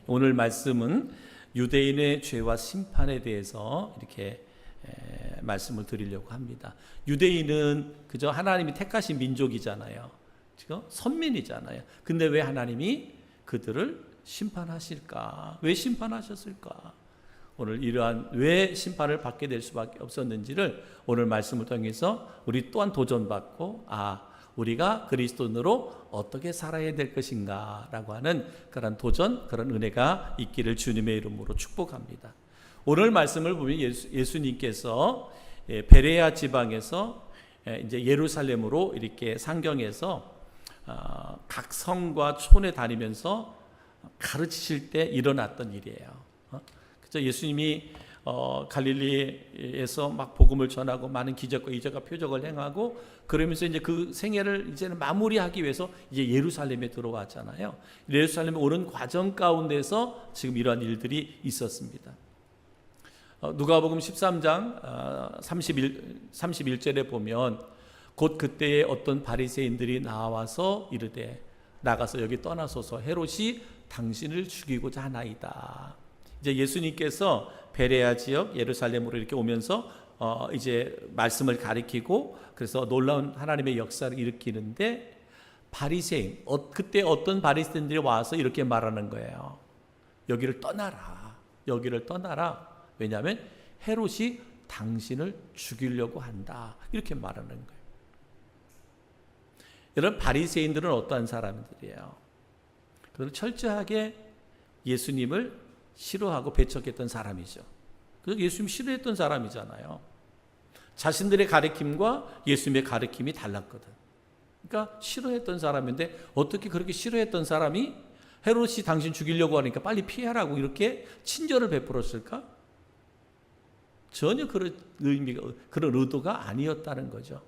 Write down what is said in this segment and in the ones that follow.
오늘 말씀은 유대인의 죄와 심판에 대해서 이렇게 말씀을 드리려고 합니다. 유대인은 그저 하나님이 택하신 민족이잖아요. 지금 선민이잖아요. 근데 왜 하나님이 그들을 심판하실까? 왜 심판하셨을까? 오늘 이러한 왜 심판을 받게 될 수밖에 없었는지를 오늘 말씀을 통해서 우리 또한 도전받고 우리가 그리스도인으로 어떻게 살아야 될 것인가 라고 하는 그런 도전, 그런 은혜가 있기를 주님의 이름으로 축복합니다. 오늘 말씀을 보면 예수님께서 베레아 지방에서 이제 예루살렘으로 이렇게 상경해서 각 성과 촌에 다니면서 가르치실 때 일어났던 일이에요. 그래서 예수님이 갈릴리에서 막 복음을 전하고 많은 기적과 이적과 표적을 행하고 그러면서 이제 그 생애를 이제는 마무리하기 위해서 이제 예루살렘에 들어왔잖아요. 예루살렘에 오는 과정 가운데서 지금 이러한 일들이 있었습니다. 누가복음 13장 31절에 보면 곧 그때에 어떤 바리새인들이 나와서 이르되 나가서 여기 떠나소서 헤롯이 당신을 죽이고자 하나이다. 이제 예수님께서 베레아 지역 예루살렘으로 이렇게 오면서 이제 말씀을 가리키고 그래서 놀라운 하나님의 역사를 일으키는데 바리새인 그때 어떤 바리새인들이 와서 이렇게 말하는 거예요. 여기를 떠나라. 여기를 떠나라. 왜냐하면 헤롯이 당신을 죽이려고 한다. 이렇게 말하는 거예요. 여러분 바리새인들은 어떠한 사람들이에요? 그들은 철저하게 예수님을 싫어하고 배척했던 사람이죠. 그래서 예수님 싫어했던 사람이잖아요. 자신들의 가르침과 예수님의 가르침이 달랐거든. 그러니까 싫어했던 사람인데 어떻게 그렇게 싫어했던 사람이 헤롯이 당신 죽이려고 하니까 빨리 피하라고 이렇게 친절을 베풀었을까? 전혀 그런 의도가 아니었다는 거죠.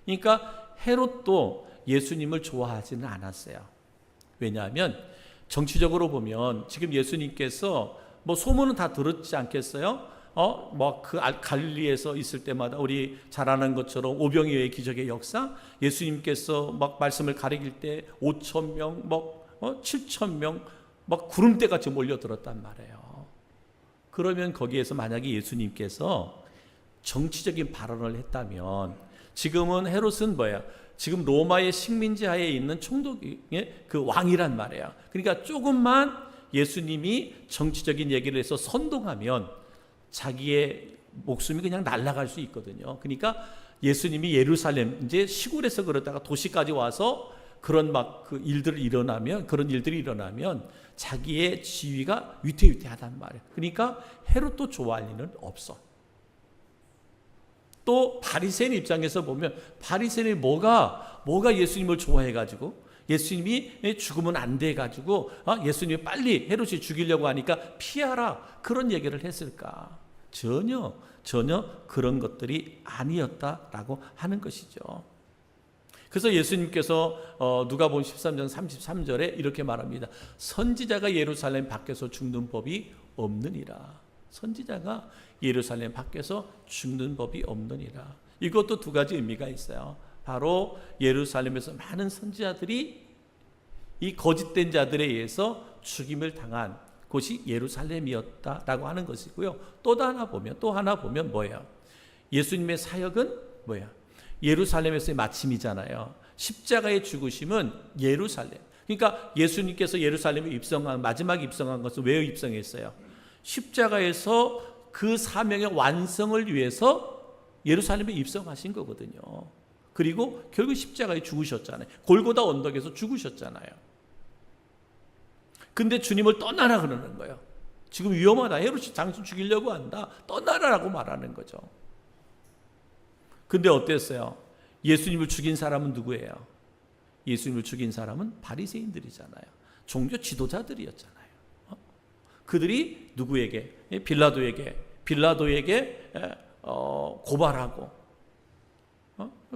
그러니까 헤롯도 예수님을 좋아하지는 않았어요. 왜냐하면 정치적으로 보면 지금 예수님께서 뭐 소문은 다 들었지 않겠어요? 그 갈릴리에서 있을 때마다 우리 잘 아는 것처럼 오병이어의 기적의 역사, 예수님께서 막 말씀을 가리킬 때 5,000명, 7,000명, 막 구름대 같이 몰려들었단 말이에요. 그러면 거기에서 만약에 예수님께서 정치적인 발언을 했다면 지금은 헤롯은 뭐야? 지금 로마의 식민지 하에 있는 총독의 그 왕이란 말이에요. 그러니까 조금만 예수님이 정치적인 얘기를 해서 선동하면 자기의 목숨이 그냥 날아갈 수 있거든요. 그러니까 예수님이 예루살렘 이제 시골에서 그러다가 도시까지 와서 그런 그 일들이 일어나면 자기의 지위가 위태위태하단 말이에요. 그러니까 헤롯도 좋아할 일은 없어. 또 바리새인 입장에서 보면 바리새인이 뭐가 예수님을 좋아해가지고 예수님이 죽으면 안 돼가지고 예수님이 빨리 헤롯이 죽이려고 하니까 피하라 그런 얘기를 했을까? 전혀 그런 것들이 아니었다라고 하는 것이죠. 그래서 예수님께서 누가복음 13장 33절에 이렇게 말합니다. 선지자가 예루살렘 밖에서 죽는 법이 없느니라. 선지자가 예루살렘 밖에서 죽는 법이 없느니라. 이것도 두 가지 의미가 있어요. 바로 예루살렘에서 많은 선지자들이 이 거짓된 자들에 의해서 죽임을 당한 곳이 예루살렘이었다라고 하는 것이고요. 또 하나 보면 뭐예요? 예수님의 사역은 뭐예요? 예루살렘에서의 마침이잖아요. 십자가의 죽으심은 예루살렘. 그러니까 예수님께서 예루살렘에 마지막 입성한 것은 왜 입성했어요? 십자가에서 그 사명의 완성을 위해서 예루살렘에 입성하신 거거든요. 그리고 결국 십자가에 죽으셨잖아요. 골고다 언덕에서 죽으셨잖아요. 근데 주님을 떠나라 그러는 거예요. 지금 위험하다. 헤롯이 당신 죽이려고 한다. 떠나라라고 말하는 거죠. 근데 어땠어요? 예수님을 죽인 사람은 누구예요? 예수님을 죽인 사람은 바리새인들이잖아요. 종교 지도자들이었잖아요. 그들이 누구에게? 빌라도에게 고발하고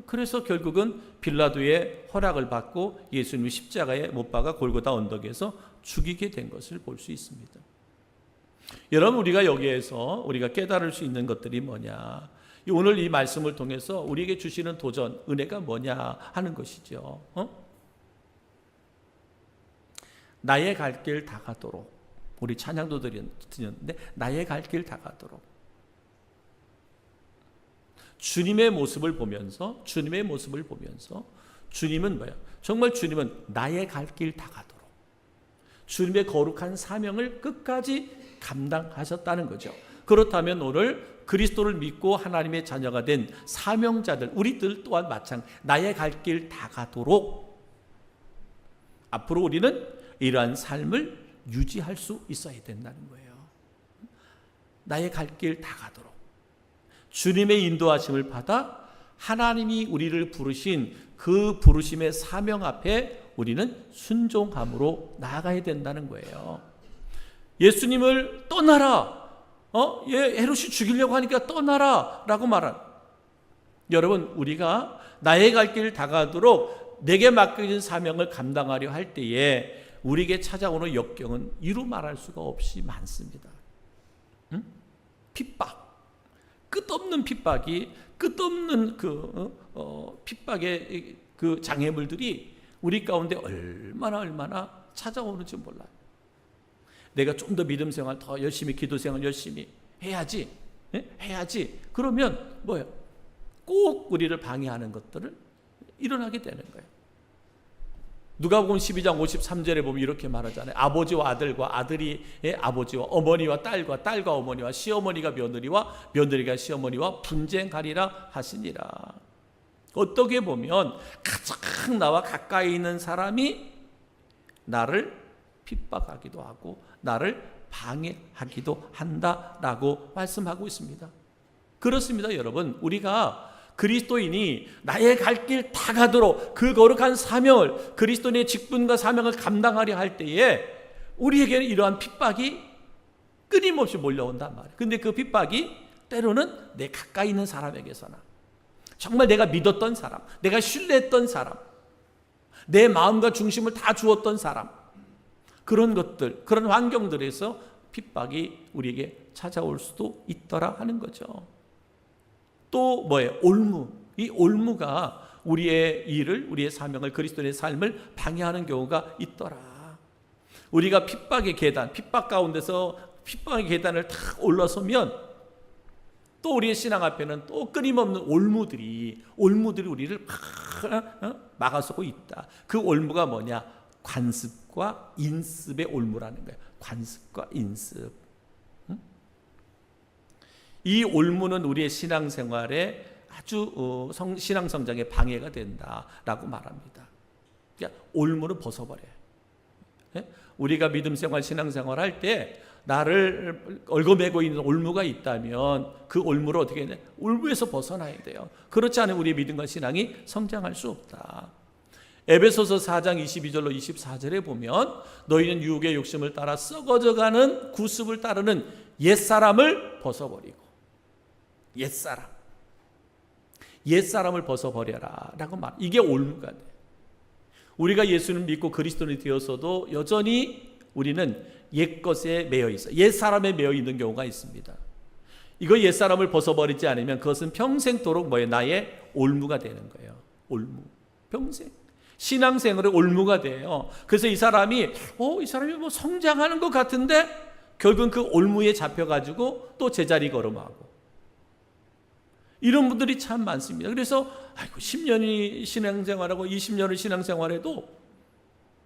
그래서 결국은 빌라도의 허락을 받고 예수님을 십자가에 못 박아 골고다 언덕에서 죽이게 된 것을 볼 수 있습니다. 여러분 우리가 여기에서 우리가 깨달을 수 있는 것들이 뭐냐? 오늘 이 말씀을 통해서 우리에게 주시는 도전, 은혜가 뭐냐 하는 것이죠. 나의 갈 길 다 가도록 우리 찬양도 드렸는데 나의 갈 길 다가도록 주님의 모습을 보면서 주님은 뭐야? 정말 주님은 나의 갈 길 다가도록 주님의 거룩한 사명을 끝까지 감당하셨다는 거죠. 그렇다면 오늘 그리스도를 믿고 하나님의 자녀가 된 사명자들 우리들 또한 마찬가지 나의 갈 길 다가도록 앞으로 우리는 이러한 삶을 유지할 수 있어야 된다는 거예요. 나의 갈 길 다가도록 주님의 인도하심을 받아 하나님이 우리를 부르신 그 부르심의 사명 앞에 우리는 순종함으로 나아가야 된다는 거예요. 예수님을 떠나라. 얘 헤롯이 죽이려고 하니까 떠나라 라고 말한 여러분 우리가 나의 갈 길 다가도록 내게 맡겨진 사명을 감당하려 할 때에 우리에게 찾아오는 역경은 이루 말할 수가 없이 많습니다. 핍박, 끝없는 핍박이 끝없는 핍박의 그 장애물들이 우리 가운데 얼마나 찾아오는지 몰라요. 내가 좀 더 믿음 생활 더 열심히 기도 생활 열심히 해야지. 그러면 뭐예요? 꼭 우리를 방해하는 것들을 일어나게 되는 거예요. 누가복음 12장 53절에 보면 이렇게 말하잖아요. 아버지와 아들과 아들이 아버지와 어머니와 딸과 딸과 어머니와 시어머니가 며느리와 며느리가 시어머니와 분쟁하리라 하시니라. 어떻게 보면 가장 나와 가까이 있는 사람이 나를 핍박하기도 하고 나를 방해하기도 한다라고 말씀하고 있습니다. 그렇습니다, 여러분. 우리가 그리스도인이 나의 갈 길 다 가도록 그 거룩한 사명을 그리스도인의 직분과 사명을 감당하려 할 때에 우리에게는 이러한 핍박이 끊임없이 몰려온단 말이에요. 근데 그 핍박이 때로는 내 가까이 있는 사람에게서나 정말 내가 믿었던 사람, 내가 신뢰했던 사람, 내 마음과 중심을 다 주었던 사람 그런 것들, 그런 환경들에서 핍박이 우리에게 찾아올 수도 있더라 하는 거죠. 또 뭐예요? 올무. 이 올무가 우리의 일을, 우리의 사명을, 그리스도의 삶을 방해하는 경우가 있더라. 우리가 핍박의 계단, 핍박 가운데서 핍박의 계단을 탁 올라서면 또 우리의 신앙 앞에는 또 끊임없는 올무들이 우리를 막아서고 있다. 그 올무가 뭐냐? 관습과 인습의 올무라는 거예요. 관습과 인습. 이 올무는 우리의 신앙생활에 아주 신앙 성장에 방해가 된다라고 말합니다. 그러니까 올무는 벗어버려요. 우리가 믿음 생활, 신앙 생활 할 때 나를 얽어매고 있는 올무가 있다면 그 올무를 어떻게 해야 돼? 올무에서 벗어나야 돼요. 그렇지 않으면 우리의 믿음과 신앙이 성장할 수 없다. 에베소서 4장 22절로 24절에 보면 너희는 유혹의 욕심을 따라 썩어져가는 구습을 따르는 옛사람을 벗어버리고 옛사람을 벗어버려라 라고 말. 이게 올무가 돼. 우리가 예수를 믿고 그리스도인이 되어서도 여전히 우리는 옛것에 매여 있어. 옛사람에 매여 있는 경우가 있습니다. 이거 옛사람을 벗어버리지 않으면 그것은 평생도록 뭐예요? 나의 올무가 되는 거예요. 올무. 평생. 신앙생활의 올무가 돼요. 그래서 이 사람이 뭐 성장하는 것 같은데 결국은 그 올무에 잡혀가지고 또 제자리 걸음하고 이런 분들이 참 많습니다. 그래서 10년이 신앙생활하고 20년을 신앙생활해도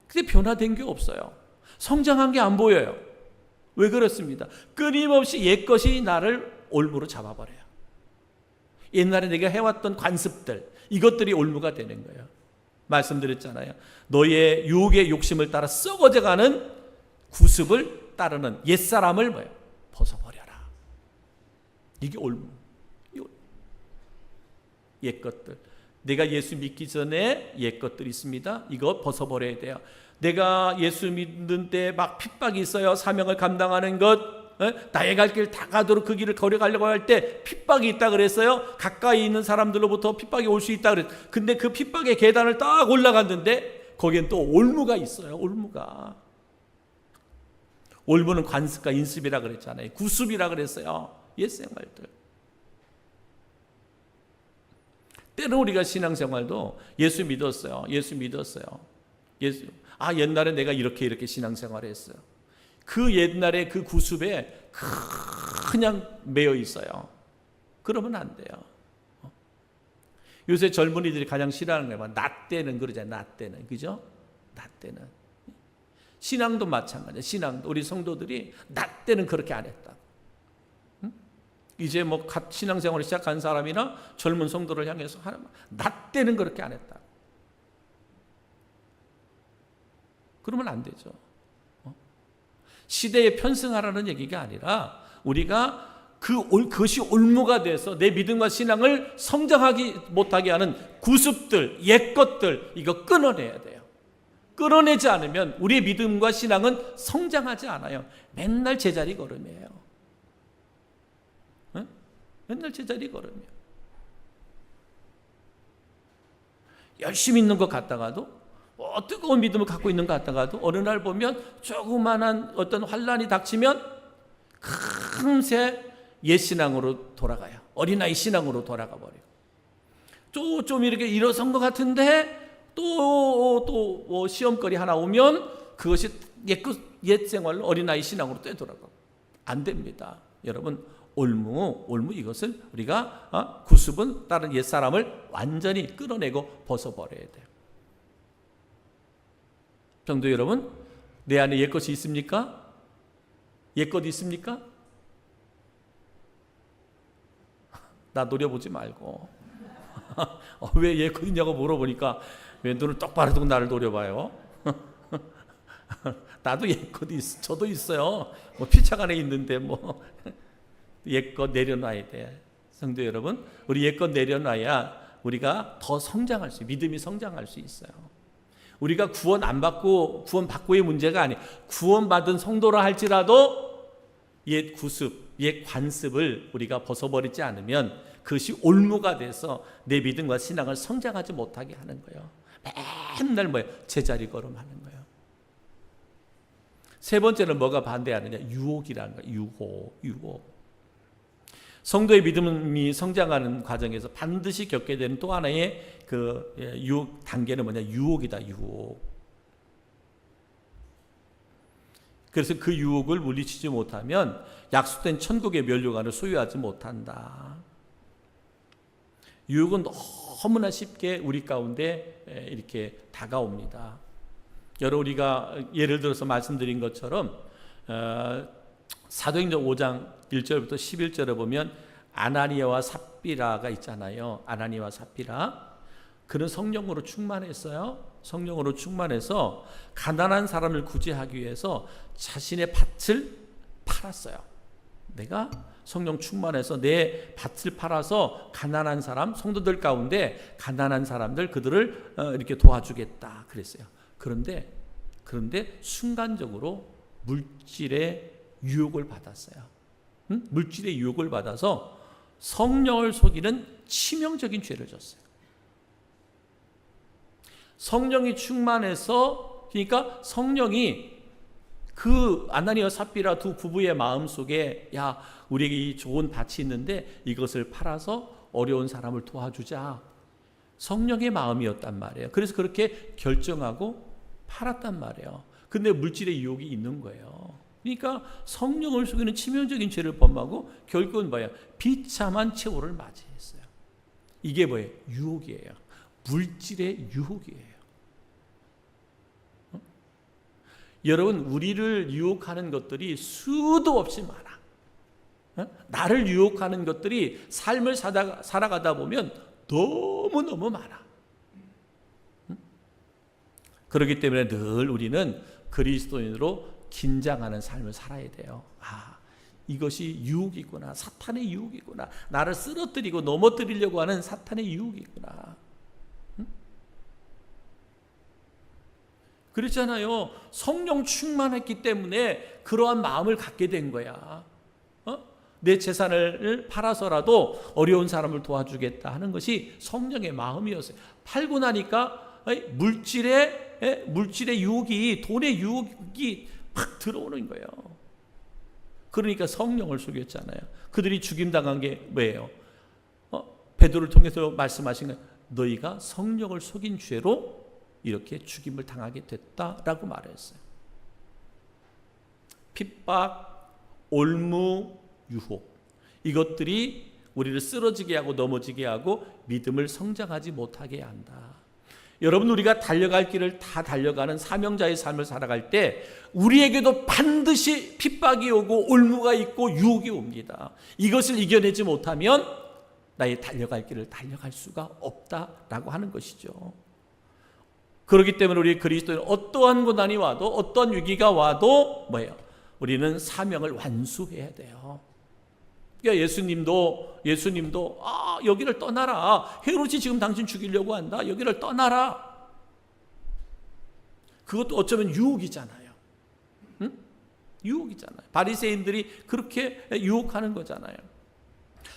근데 변화된 게 없어요. 성장한 게 안 보여요. 왜 그렇습니다? 끊임없이 옛것이 나를 올무로 잡아버려요. 옛날에 내가 해왔던 관습들 이것들이 올무가 되는 거예요. 말씀드렸잖아요. 너의 유혹의 욕심을 따라 썩어져가는 구습을 따르는 옛사람을 뭐예요? 벗어버려라. 이게 올무. 옛것들. 내가 예수 믿기 전에 옛것들이 있습니다. 이거 벗어버려야 돼요. 내가 예수 믿는 때 막 핍박이 있어요. 사명을 감당하는 것, 나의 갈 길 다 가도록 그 길을 걸어가려고 할 때 핍박이 있다 그랬어요. 가까이 있는 사람들로부터 핍박이 올 수 있다 그랬어요. 근데 그 핍박의 계단을 딱 올라갔는데 거기엔 또 올무가 있어요. 올무가. 올무는 관습과 인습이라 그랬잖아요. 구습이라 그랬어요. 옛 생활들. 때로 우리가 신앙생활도 예수 믿었어요. 옛날에 내가 이렇게 신앙생활을 했어요. 그 옛날에 그 구습에 그냥 매여 있어요. 그러면 안 돼요. 요새 젊은이들이 가장 싫어하는 게 나 때는 그러잖아요. 나 때는. 그죠? 나 때는. 신앙도 마찬가지예요. 신앙도 우리 성도들이 나 때는 그렇게 안 했다. 이제 뭐 신앙생활을 시작한 사람이나 젊은 성도를 향해서 나 때는 그렇게 안 했다. 그러면 안 되죠. 시대에 편승하라는 얘기가 아니라 우리가 그것이 올무가 돼서 내 믿음과 신앙을 성장하기 못하게 하는 구습들, 옛것들 이거 끊어내야 돼요. 끊어내지 않으면 우리의 믿음과 신앙은 성장하지 않아요. 맨날 제자리 걸음이에요. 네? 맨날 제자리 걸음이에요. 열심히 있는 것 같다가도 뜨거운 믿음을 갖고 있는 것 같다가도 어느 날 보면 조그만한 어떤 환란이 닥치면 금세 옛 신앙으로 돌아가요. 어린아이 신앙으로 돌아가 버려요. 좀 이렇게 일어선 것 같은데 또 시험거리 하나 오면 그것이 옛 생활로 어린아이 신앙으로 또 돌아가고 안 됩니다. 여러분 올무 이것을 우리가 구습은 다른 옛 사람을 완전히 끌어내고 벗어버려야 돼요. 성도 여러분, 내 안에 옛것이 있습니까? 옛것 있습니까? 나 노려보지 말고 왜 옛것 있냐고 물어보니까 왜 눈을 똑바로 두고 나를 노려봐요? 나도 옛것 저도 있어요. 뭐 피차가 안에 있는데 뭐 옛것 내려놔야 돼. 성도 여러분, 우리 옛것 내려놔야 우리가 더 성장할 수, 믿음이 성장할 수 있어요. 우리가 구원 받고의 문제가 아니에요. 구원받은 성도라 할지라도 옛 구습, 옛 관습을 우리가 벗어버리지 않으면 그것이 올무가 돼서 내 믿음과 신앙을 성장하지 못하게 하는 거예요. 맨날 제자리 걸음하는 거예요. 세 번째는 뭐가 반대하느냐? 유혹이라는 거예요. 유혹. 성도의 믿음이 성장하는 과정에서 반드시 겪게 되는 또 하나의 그 유혹 단계는 뭐냐? 유혹이다. 유혹. 그래서 그 유혹을 물리치지 못하면 약속된 천국의 면류관을 소유하지 못한다. 유혹은 너무나 쉽게 우리 가운데 이렇게 다가옵니다. 우리가 예를 들어서 말씀드린 것처럼 사도행전 5장 1절부터 11절에 보면 아나니아와 삽비라가 있잖아요. 아나니아와 삽비라. 그는 성령으로 충만했어요. 성령으로 충만해서 가난한 사람을 구제하기 위해서 자신의 밭을 팔았어요. 내가 성령 충만해서 내 밭을 팔아서 가난한 사람, 성도들 가운데 가난한 사람들 그들을 이렇게 도와주겠다 그랬어요. 그런데 순간적으로 물질의 유혹을 받았어요. 물질의 유혹을 받아서 성령을 속이는 치명적인 죄를 졌어요. 성령이 충만해서, 그러니까 성령이 그 아나니아 삽비라 두 부부의 마음속에 야, 우리에게 이 좋은 밭이 있는데 이것을 팔아서 어려운 사람을 도와주자. 성령의 마음이었단 말이에요. 그래서 그렇게 결정하고 팔았단 말이에요. 근데 물질의 유혹이 있는 거예요. 그러니까 성령을 속이는 치명적인 죄를 범하고 결국은 뭐예요? 비참한 최후를 맞이했어요. 이게 뭐예요? 유혹이에요. 물질의 유혹이에요. 여러분, 우리를 유혹하는 것들이 수도 없이 많아. 나를 유혹하는 것들이 삶을 살아가다 보면 너무너무 많아. 그렇기 때문에 늘 우리는 그리스도인으로 긴장하는 삶을 살아야 돼요. 이것이 유혹이구나. 사탄의 유혹이구나. 나를 쓰러뜨리고 넘어뜨리려고 하는 사탄의 유혹이구나. 그렇잖아요. 성령 충만했기 때문에 그러한 마음을 갖게 된 거야. 내 재산을 팔아서라도 어려운 사람을 도와주겠다 하는 것이 성령의 마음이었어요. 팔고 나니까 물질의 유혹이, 돈의 유혹이 팍 들어오는 거예요. 그러니까 성령을 속였잖아요. 그들이 죽임당한 게 뭐예요? 베드로를 통해서 말씀하신 거예요. 너희가 성령을 속인 죄로 이렇게 죽임을 당하게 됐다라고 말했어요. 핍박, 올무, 유혹, 이것들이 우리를 쓰러지게 하고 넘어지게 하고 믿음을 성장하지 못하게 한다. 여러분, 우리가 달려갈 길을 다 달려가는 사명자의 삶을 살아갈 때 우리에게도 반드시 핍박이 오고 올무가 있고 유혹이 옵니다. 이것을 이겨내지 못하면 나의 달려갈 길을 달려갈 수가 없다라고 하는 것이죠. 그렇기 때문에 우리 그리스도인 어떠한 고난이 와도 어떠한 위기가 와도 뭐예요? 우리는 사명을 완수해야 돼요. 그러니까 예수님도 여기를 떠나라. 헤롯이 지금 당신 죽이려고 한다. 여기를 떠나라. 그것도 어쩌면 유혹이잖아요. 응? 유혹이잖아요. 바리새인들이 그렇게 유혹하는 거잖아요.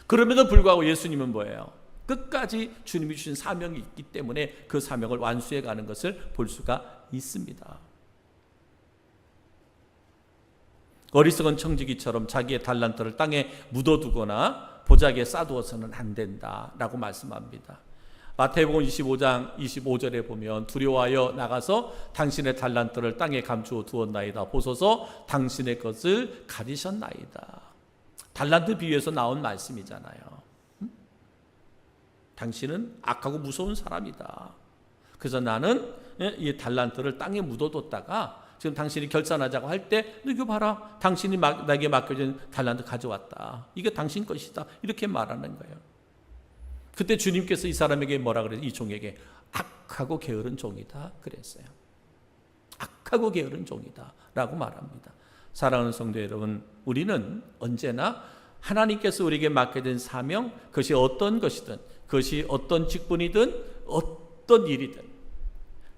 그럼에도 불구하고 예수님은 뭐예요? 끝까지 주님이 주신 사명이 있기 때문에 그 사명을 완수해 가는 것을 볼 수가 있습니다. 어리석은 청지기처럼 자기의 달란트를 땅에 묻어두거나 보자기에 쌓아두어서는 안 된다라고 말씀합니다. 마태복음 25장 25절에 보면 두려워하여 나가서 당신의 달란트를 땅에 감추어 두었나이다. 보소서 당신의 것을 가리셨나이다. 달란트 비유에서 나온 말씀이잖아요. 당신은 악하고 무서운 사람이다. 그래서 나는 이 달란트를 땅에 묻어뒀다가 지금 당신이 결산하자고 할 때 이거 봐라, 당신이 나에게 맡겨진 달란트 가져왔다. 이게 당신 것이다. 이렇게 말하는 거예요. 그때 주님께서 이 사람에게 뭐라 그랬어요? 이 종에게 악하고 게으른 종이다 그랬어요. 악하고 게으른 종이다 라고 말합니다. 사랑하는 성도 여러분, 우리는 언제나 하나님께서 우리에게 맡겨진 사명, 그것이 어떤 것이든, 그것이 어떤 직분이든 어떤 일이든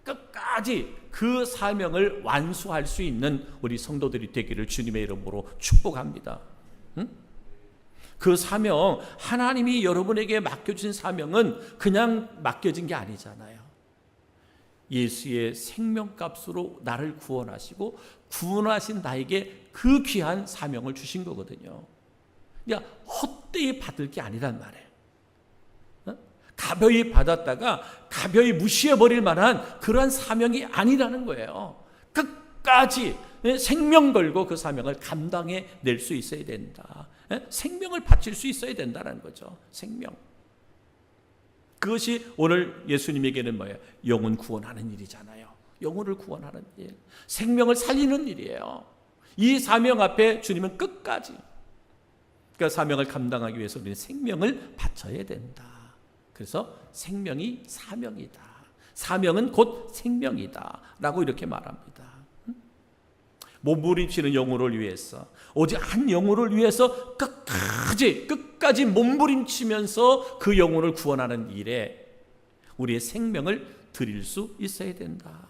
끝까지 그 사명을 완수할 수 있는 우리 성도들이 되기를 주님의 이름으로 축복합니다. 그 사명, 하나님이 여러분에게 맡겨진 사명은 그냥 맡겨진 게 아니잖아요. 예수의 생명값으로 나를 구원하시고 구원하신 나에게 그 귀한 사명을 주신 거거든요. 그러니까 헛되이 받을 게 아니란 말이에요. 가벼이 받았다가 가벼이 무시해버릴 만한 그러한 사명이 아니라는 거예요. 끝까지 생명 걸고 그 사명을 감당해낼 수 있어야 된다. 생명을 바칠 수 있어야 된다는 거죠. 생명. 그것이 오늘 예수님에게는 뭐예요? 영혼 구원하는 일이잖아요. 영혼을 구원하는 일, 생명을 살리는 일이에요. 이 사명 앞에 주님은 끝까지, 그 사명을 감당하기 위해서 우리는 생명을 바쳐야 된다. 그래서 생명이 사명이다. 사명은 곧 생명이다 라고 이렇게 말합니다. 몸부림치는 영혼을 위해서, 오직 한 영혼을 위해서 끝까지 몸부림치면서 그 영혼을 구원하는 일에 우리의 생명을 드릴 수 있어야 된다.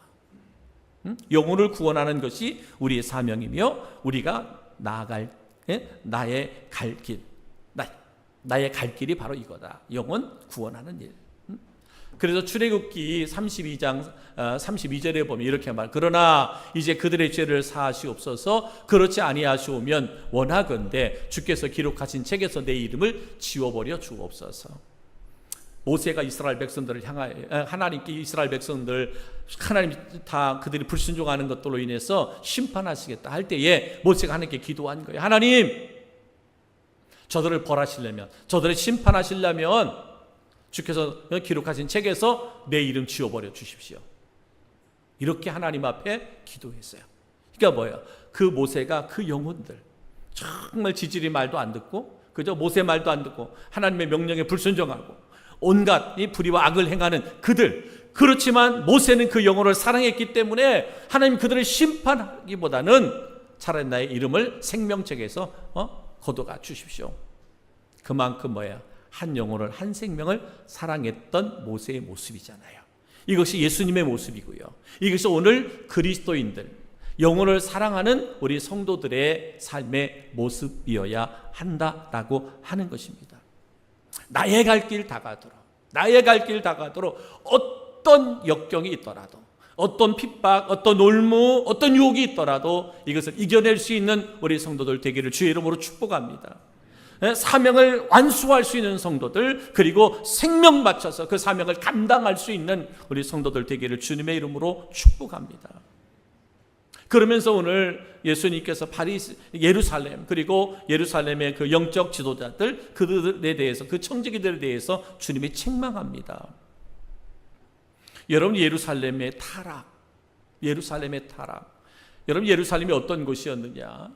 영혼을 구원하는 것이 우리의 사명이며 우리가 나아갈 나의 갈 길, 나의 갈 길이 바로 이거다. 영혼 구원하는 일. 그래서 출애굽기 32장 32절에 보면 이렇게 말, 그러나 이제 그들의 죄를 사하시옵소서. 그렇지 아니하시오면 원하건대 주께서 기록하신 책에서 내 이름을 지워버려 주옵소서. 모세가 이스라엘 백성들을 향하여, 하나님께 이스라엘 백성들, 하나님 다 그들이 불순종하는 것들로 인해서 심판하시겠다 할 때에 모세가 하나님께 기도한 거예요. 하나님, 저들을 벌하시려면, 저들을 심판하시려면 주께서 기록하신 책에서 내 이름 지워버려 주십시오. 이렇게 하나님 앞에 기도했어요. 그러니까 뭐예요? 그 모세가 그 영혼들, 정말 지질이 말도 안 듣고, 그저 모세 말도 안 듣고 하나님의 명령에 불순종하고 온갖 이 불의와 악을 행하는 그들, 그렇지만 모세는 그 영혼을 사랑했기 때문에 하나님 그들을 심판하기보다는 차라리 나의 이름을 생명책에서 거둬가 주십시오. 그만큼 뭐예요? 한 영혼을, 한 생명을 사랑했던 모세의 모습이잖아요. 이것이 예수님의 모습이고요. 이것이 오늘 그리스도인들, 영혼을 사랑하는 우리 성도들의 삶의 모습이어야 한다라고 하는 것입니다. 나의 갈 길 다가도록, 나의 갈 길 다가도록 어떤 역경이 있더라도, 어떤 핍박, 어떤 올무, 어떤 유혹이 있더라도 이것을 이겨낼 수 있는 우리 성도들 되기를 주의 이름으로 축복합니다. 사명을 완수할 수 있는 성도들, 그리고 생명 바쳐서 그 사명을 감당할 수 있는 우리 성도들 되기를 주님의 이름으로 축복합니다. 그러면서 오늘 예수님께서 예루살렘, 그리고 예루살렘의 그 영적 지도자들, 그들에 대해서, 그 청지기들에 대해서 주님이 책망합니다. 여러분, 예루살렘의 타락. 여러분, 예루살렘이 어떤 곳이었느냐?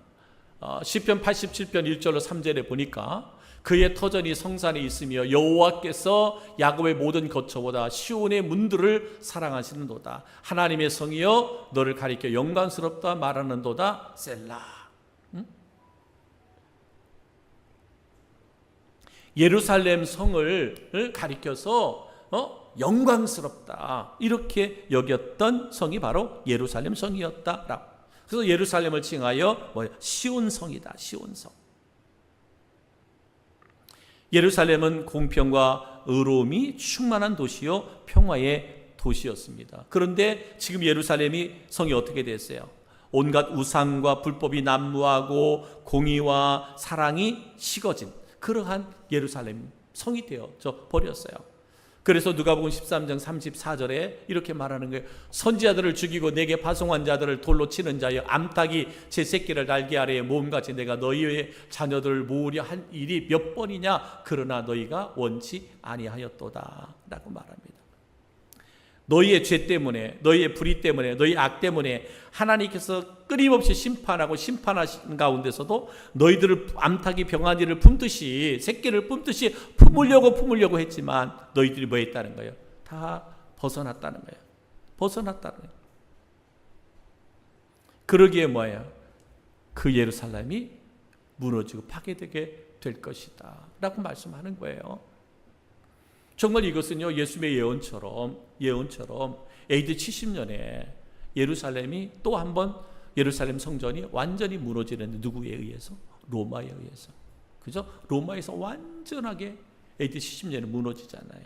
시편 87편 1절로 3절에 보니까 그의 터전이 성산에 있으며 여호와께서 야곱의 모든 거처보다 시온의 문들을 사랑하시는도다. 하나님의 성이여 너를 가리켜 영광스럽다 말하는도다. 셀라. 예루살렘 성을 가리켜서 영광스럽다 이렇게 여겼던 성이 바로 예루살렘 성이었다. 그래서 예루살렘을 칭하여 시온성이다. 시온성. 예루살렘은 공평과 의로움이 충만한 도시요 평화의 도시였습니다. 그런데 지금 예루살렘이 성이 어떻게 됐어요? 온갖 우상과 불법이 난무하고 공의와 사랑이 식어진 그러한 예루살렘 성이 되어져 버렸어요. 그래서 누가복음 13장 34절에 이렇게 말하는 거예요. 선지자들을 죽이고 내게 파송한 자들을 돌로 치는 자여, 암탉이 제 새끼를 날개 아래에 모음같이 내가 너희의 자녀들을 모으려 한 일이 몇 번이냐? 그러나 너희가 원치 아니하였도다 라고 말합니다. 너희의 죄 때문에, 너희의 불의 때문에, 너희 악 때문에 하나님께서 끊임없이 심판하고 심판하신 가운데서도 너희들을 암탉이 병아리를 품듯이, 새끼를 품듯이 품으려고 했지만 너희들이 뭐 했다는 거예요? 다 벗어났다는 거예요. 벗어났다는 거예요. 그러기에 뭐예요? 그 예루살렘이 무너지고 파괴되게 될 것이다 라고 말씀하는 거예요. 정말 이것은요, 예수님의 예언처럼 AD 70년에 예루살렘이 또 한 번, 예루살렘 성전이 완전히 무너지는데 누구에 의해서? 로마에 의해서. 그죠? 로마에서 완전하게 AD 70년에 무너지잖아요.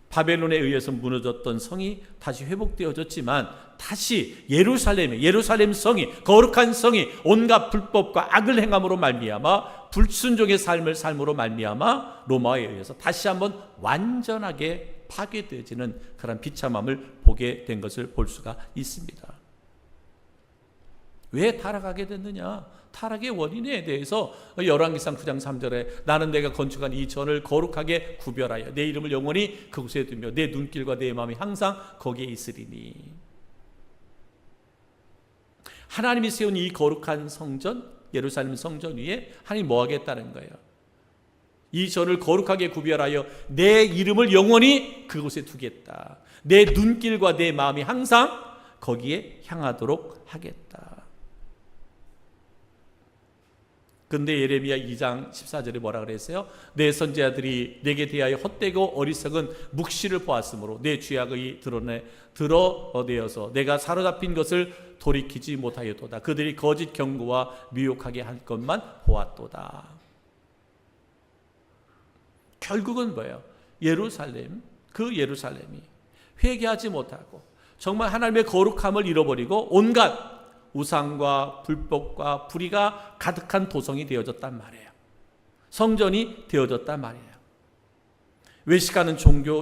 바벨론에 의해서 무너졌던 성이 다시 회복되어졌지만 다시 예루살렘 성이, 거룩한 성이 온갖 불법과 악을 행함으로 말미암아, 불순종의 삶으로 말미암아 로마에 의해서 다시 한번 완전하게 파괴되어지는 그런 비참함을 보게 된 것을 볼 수가 있습니다. 왜 타락하게 됐느냐? 타락의 원인에 대해서 열왕기상 9장 3절에 나는 내가 건축한 이 전을 거룩하게 구별하여 내 이름을 영원히 그곳에 두며 내 눈길과 내 마음이 항상 거기에 있으리니. 하나님이 세운 이 거룩한 성전, 예루살렘 성전 위에 하나님이 뭐 하겠다는 거예요? 이 전을 거룩하게 구별하여 내 이름을 영원히 그곳에 두겠다. 내 눈길과 내 마음이 항상 거기에 향하도록 하겠다. 근데 예레미야 2장 14절에 뭐라 그랬어요? 내 선지자들이 내게 대하여 헛되고 어리석은 묵시를 보았으므로 내 죄악이 드러내어서 내가 사로잡힌 것을 돌이키지 못하였도다. 그들이 거짓 경고와 미혹하게 할 것만 보았도다. 결국은 뭐예요? 그 예루살렘이 회개하지 못하고 정말 하나님의 거룩함을 잃어버리고 온갖 우상과 불법과 불의가 가득한 도성이 되어졌단 말이에요. 성전이 되어졌단 말이에요. 외식하는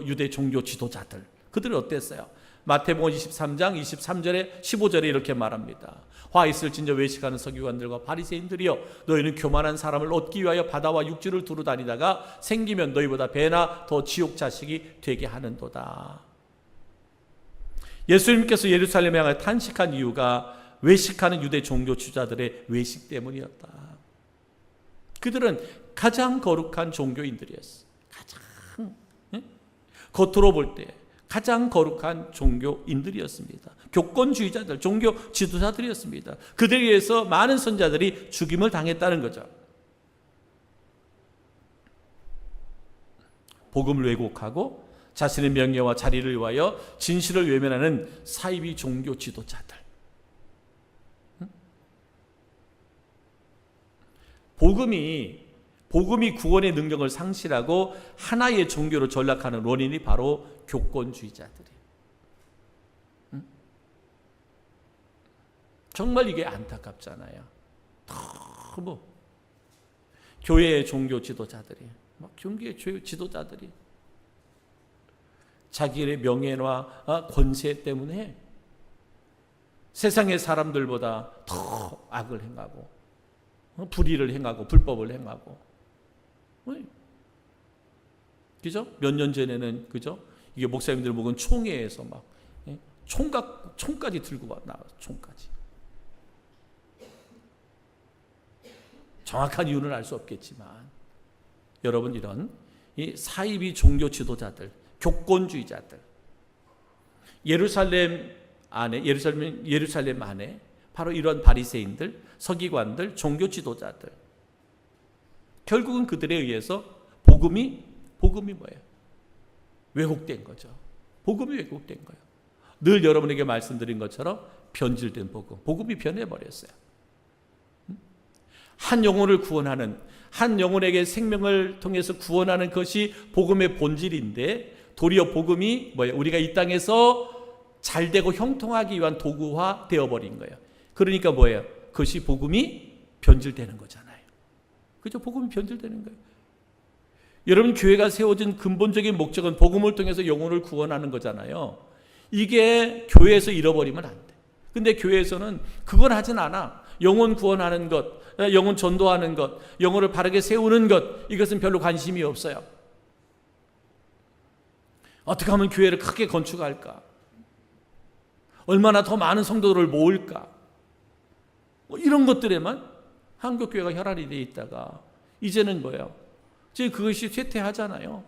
유대 종교 지도자들, 그들은 어땠어요? 마태복음 23장 23절에 15절에 이렇게 말합니다. 화 있을 진저 외식하는 서기관들과 바리새인들이여, 너희는 교만한 사람을 얻기 위하여 바다와 육지를 두루 다니다가 생기면 너희보다 배나 더 지옥 자식이 되게 하는도다. 예수님께서 예루살렘에 향해 탄식한 이유가 외식하는 유대 종교 지도자들의 외식 때문이었다. 그들은 가장 거룩한 종교인들이었어. 겉으로 볼 때 가장 거룩한 종교인들이었습니다. 교권주의자들, 종교 지도자들이었습니다. 그들에 의해서 많은 선지자들이 죽임을 당했다는 거죠. 복음을 왜곡하고 자신의 명예와 자리를 위하여 진실을 외면하는 사이비 종교 지도자들. 복음이 구원의 능력을 상실하고 하나의 종교로 전락하는 원인이 바로 교권주의자들이에요. 정말 이게 안타깝잖아요. 너무 교회의 종교 지도자들이, 교회의 지도자들이 자기의 명예와 권세 때문에 세상의 사람들보다 더 악을 행하고 불의를 행하고 불법을 행하고, 그죠? 몇 년 전에는, 그죠? 이게 목사님들 먹은 총회에서 막 총까지 들고 나와. 총까지. 정확한 이유는 알 수 없겠지만, 여러분, 이런 이 사이비 종교 지도자들, 교권주의자들, 예루살렘 안에 바로 이런 바리새인들, 서기관들, 종교 지도자들, 결국은 그들에 의해서 복음이 뭐예요? 왜곡된 거죠. 복음이 왜곡된 거예요. 늘 여러분에게 말씀드린 것처럼 변질된 복음이 변해버렸어요. 한 영혼을 구원하는, 한 영혼에게 생명을 통해서 구원하는 것이 복음의 본질인데, 도리어 복음이 뭐예요? 우리가 이 땅에서 잘되고 형통하기 위한 도구화 되어버린 거예요. 그러니까 뭐예요? 그것이 복음이 변질되는 거잖아요. 그죠? 복음이 변질되는 거예요. 여러분, 교회가 세워진 근본적인 목적은 복음을 통해서 영혼을 구원하는 거잖아요. 이게 교회에서 잃어버리면 안 돼. 근데 교회에서는 그걸 하진 않아. 영혼 구원하는 것, 영혼 전도하는 것, 영혼을 바르게 세우는 것, 이것은 별로 관심이 없어요. 어떻게 하면 교회를 크게 건축할까? 얼마나 더 많은 성도들을 모을까? 이런 것들에만 한국교회가 혈안이 되어 있다가 이제는 뭐예요? 지금 그것이 쇠퇴하잖아요.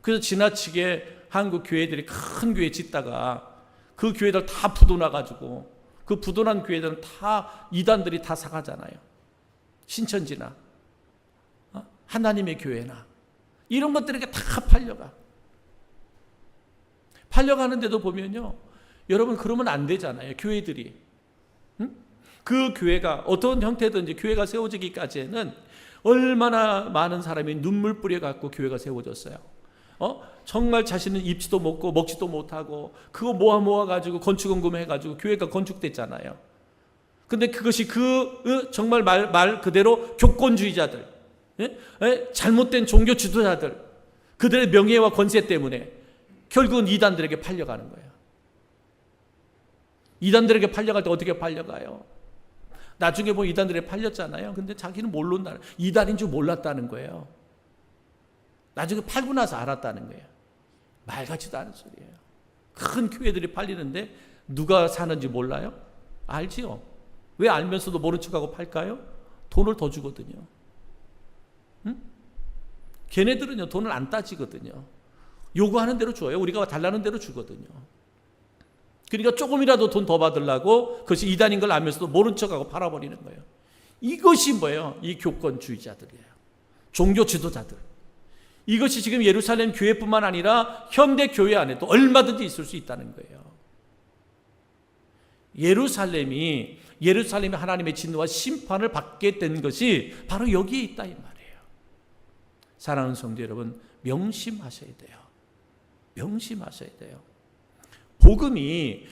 그래서 지나치게 한국 교회들이 큰 교회 짓다가 그 교회들 다 부도나가지고 그 부도난 교회들은 다 이단들이 다 사가잖아요. 신천지나 하나님의 교회나 이런 것들에게 다 팔려가는데도 보면요, 여러분, 그러면 안 되잖아요. 교회들이 그 교회가 어떤 형태든지 교회가 세워지기까지는 얼마나 많은 사람이 눈물 뿌려갖고 교회가 세워졌어요. 정말 자신은 입지도 못고 먹지도 못하고 그거 모아가지고 건축원금 해가지고 교회가 건축됐잖아요. 근데 그것이 정말 말 그대로 교권주의자들, 잘못된 종교 지도자들, 그들의 명예와 권세 때문에 결국은 이단들에게 팔려가는 거예요. 이단들에게 팔려갈 때 어떻게 팔려가요? 나중에 보면 이단들에게 팔렸잖아요. 근데 자기는 모른다. 이단인 줄 몰랐다는 거예요. 나중에 팔고 나서 알았다는 거예요. 말 같지도 않은 소리예요. 큰 교회들이 팔리는데 누가 사는지 몰라요? 알지요. 왜 알면서도 모른 척하고 팔까요? 돈을 더 주거든요. 걔네들은요, 돈을 안 따지거든요. 요구하는 대로 줘요. 우리가 달라는 대로 주거든요. 그러니까 조금이라도 돈 더 받으려고 그것이 이단인 걸 알면서도 모른 척하고 팔아버리는 거예요. 이것이 뭐예요? 이 교권주의자들이에요. 종교 지도자들. 이것이 지금 예루살렘 교회뿐만 아니라 현대 교회 안에도 얼마든지 있을 수 있다는 거예요. 예루살렘이 하나님의 진노와 심판을 받게 된 것이 바로 여기에 있다 이 말이에요. 사랑하는 성도 여러분, 명심하셔야 돼요. 명심하셔야 돼요. 복음이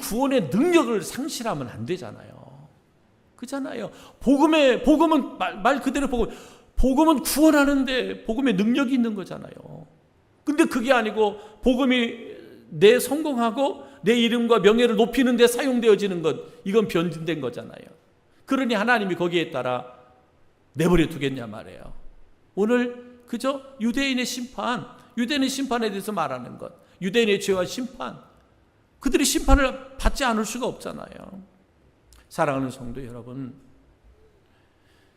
구원의 능력을 상실하면 안 되잖아요. 그렇잖아요. 복음은 말 그대로 복음은 구원하는데 복음의 능력이 있는 거잖아요. 근데 그게 아니고 복음이 내 성공하고 내 이름과 명예를 높이는 데 사용되어지는 것, 이건 변질된 거잖아요. 그러니 하나님이 거기에 따라 내버려 두겠냐 말이에요. 오늘 그저 유대인의 심판에 대해서 말하는 것, 유대인의 죄와 심판, 그들이 심판을 받지 않을 수가 없잖아요. 사랑하는 성도 여러분,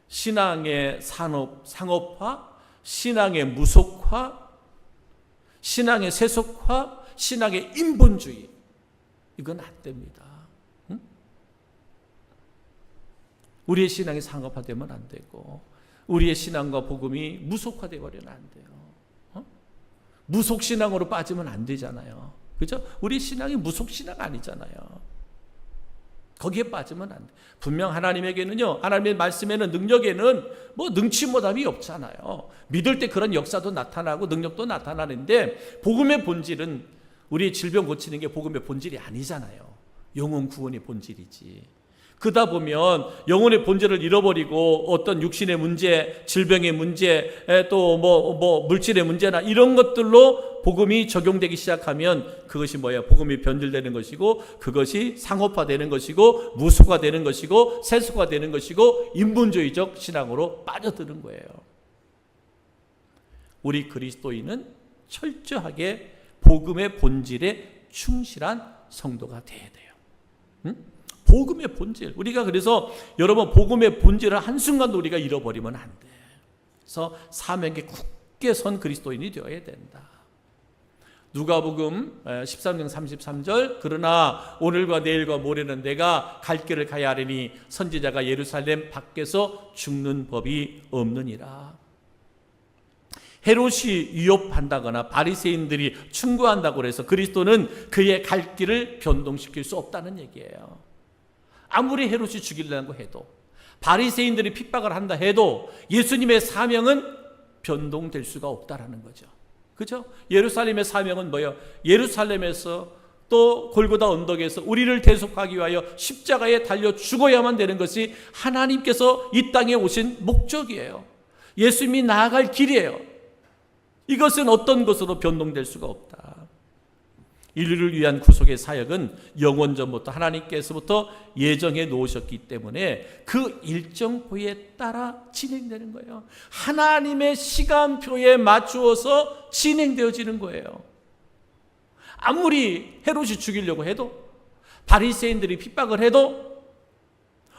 신앙의 상업화, 신앙의 무속화, 신앙의 세속화, 신앙의 인본주의, 이건 안 됩니다. 우리의 신앙이 상업화되면 안 되고 우리의 신앙과 복음이 무속화되어 버리면 안 돼요. 무속신앙으로 빠지면 안 되잖아요. 그죠? 우리 신앙이 무속신앙 아니잖아요. 거기에 빠지면 안 돼. 분명 하나님에게는요, 하나님의 말씀에는, 능력에는 뭐 능치못함이 없잖아요. 믿을 때 그런 역사도 나타나고 능력도 나타나는데, 복음의 본질은 우리의 질병 고치는 게 복음의 본질이 아니잖아요. 영혼 구원의 본질이지. 그러다 보면 영혼의 본질을 잃어버리고 어떤 육신의 문제, 질병의 문제, 또 물질의 문제나 이런 것들로 복음이 적용되기 시작하면 그것이 뭐예요? 복음이 변질되는 것이고, 그것이 상업화되는 것이고, 무수화되는 것이고, 세속화되는 것이고, 인본주의적 신앙으로 빠져드는 거예요. 우리 그리스도인은 철저하게 복음의 본질에 충실한 성도가 돼야 돼요. 응? 복음의 본질. 우리가 그래서 여러분 복음의 본질을 한순간도 우리가 잃어버리면 안 돼. 그래서 사명에 굳게 선 그리스도인이 되어야 된다. 누가복음 13장 33절, 그러나 오늘과 내일과 모레는 내가 갈 길을 가야 하리니 선지자가 예루살렘 밖에서 죽는 법이 없느니라. 헤롯이 위협한다거나 바리새인들이 충고한다고 해서 그리스도는 그의 갈 길을 변동시킬 수 없다는 얘기예요. 아무리 헤롯이 죽이려고 해도, 바리새인들이 핍박을 한다 해도 예수님의 사명은 변동될 수가 없다라는 거죠. 그죠? 예루살렘의 사명은 뭐예요? 예루살렘에서 또 골고다 언덕에서 우리를 대속하기 위하여 십자가에 달려 죽어야만 되는 것이 하나님께서 이 땅에 오신 목적이에요. 예수님이 나아갈 길이에요. 이것은 어떤 것으로 변동될 수가 없다. 인류를 위한 구속의 사역은 영원전부터 하나님께서부터 예정해 놓으셨기 때문에 그 일정표에 따라 진행되는 거예요. 하나님의 시간표에 맞추어서 진행되어지는 거예요. 아무리 헤롯이 죽이려고 해도, 바리새인들이 핍박을 해도,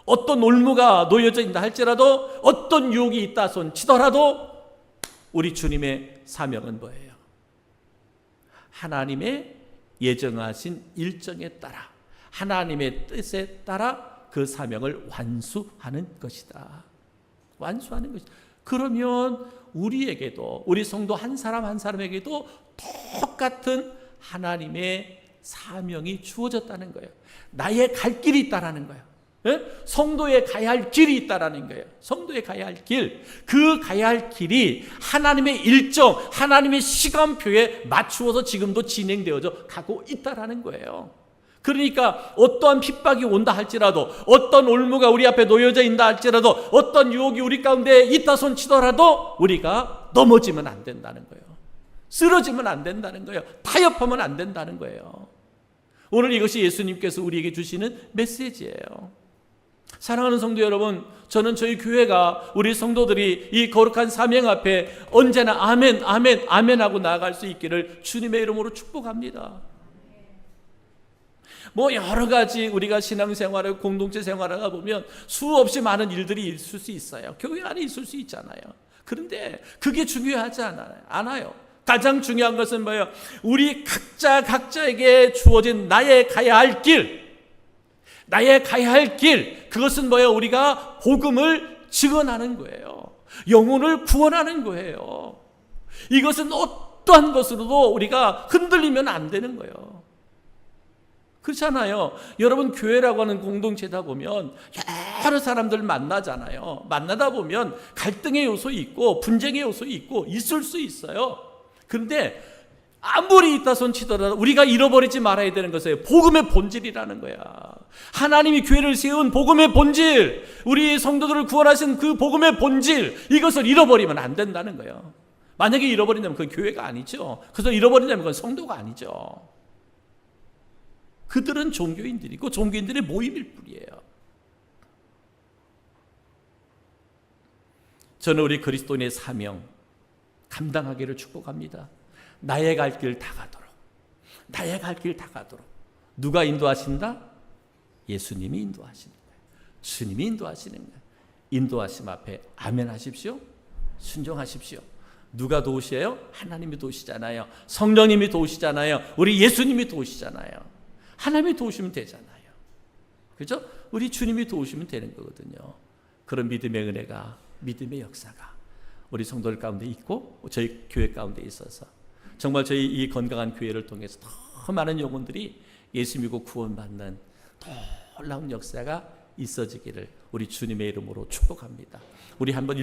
어떤 올무가 놓여져 있다 할지라도, 어떤 유혹이 있다 손치더라도 우리 주님의 사명은 뭐예요? 하나님의 예정하신 일정에 따라, 하나님의 뜻에 따라 그 사명을 완수하는 것이다. 완수하는 것이다. 그러면 우리에게도, 우리 성도 한 사람 한 사람에게도 똑같은 하나님의 사명이 주어졌다는 거예요. 나의 갈 길이 있다라는 거예요. 성도에 가야 할 길이 있다라는 거예요. 성도에 가야 할 길, 그 가야 할 길이 하나님의 일정, 하나님의 시간표에 맞추어서 지금도 진행되어져 가고 있다라는 거예요. 그러니까 어떠한 핍박이 온다 할지라도, 어떤 올무가 우리 앞에 놓여져 있다 할지라도, 어떤 유혹이 우리 가운데 있다 손치더라도 우리가 넘어지면 안 된다는 거예요. 쓰러지면 안 된다는 거예요. 타협하면 안 된다는 거예요. 오늘 이것이 예수님께서 우리에게 주시는 메시지예요. 사랑하는 성도 여러분, 저는 저희 교회가, 우리 성도들이 이 거룩한 사명 앞에 언제나 아멘, 아멘, 아멘 하고 나아갈 수 있기를 주님의 이름으로 축복합니다. 여러 가지 우리가 신앙생활을, 공동체 생활을 하다 보면 수없이 많은 일들이 있을 수 있어요. 교회 안에 있을 수 있잖아요. 그런데 그게 중요하지 않아요. 가장 중요한 것은 뭐예요? 우리 각자에게 주어진 나의 가야 할 길, 나의 가야 할 길, 그것은 뭐예요? 우리가 복음을 증언하는 거예요. 영혼을 구원하는 거예요. 이것은 어떠한 것으로도 우리가 흔들리면 안 되는 거예요. 그렇잖아요. 여러분, 교회라고 하는 공동체다 보면 여러 사람들 만나잖아요. 만나다 보면 갈등의 요소 있고 분쟁의 요소 있고 있을 수 있어요. 그런데 아무리 있다 손치더라도 우리가 잃어버리지 말아야 되는 것은 복음의 본질이라는 거야. 하나님이 교회를 세운 복음의 본질, 우리 성도들을 구원하신 그 복음의 본질, 이것을 잃어버리면 안 된다는 거예요. 만약에 잃어버린다면 그건 교회가 아니죠. 그래서 잃어버린다면 그건 성도가 아니죠. 그들은 종교인들이고 종교인들의 모임일 뿐이에요. 저는 우리 그리스도인의 사명 감당하기를 축복합니다. 나의 갈 길 다 가도록, 나의 갈 길 다 가도록. 누가 인도하신다? 예수님이 인도하시는 거예요. 주님이 인도하시는 거예요. 인도하심 앞에 아멘 하십시오. 순종하십시오. 누가 도우셔요? 하나님이 도우시잖아요. 성령님이 도우시잖아요. 우리 예수님이 도우시잖아요. 하나님이 도우시면 되잖아요. 그렇죠? 우리 주님이 도우시면 되는 거거든요. 그런 믿음의 은혜가, 믿음의 역사가 우리 성도들 가운데 있고 저희 교회 가운데 있어서 정말 저희 이 건강한 교회를 통해서 더 많은 영혼들이 예수 믿고 구원받는 놀라운 역사가 있어지기를 우리 주님의 이름으로 축복합니다. 우리 한번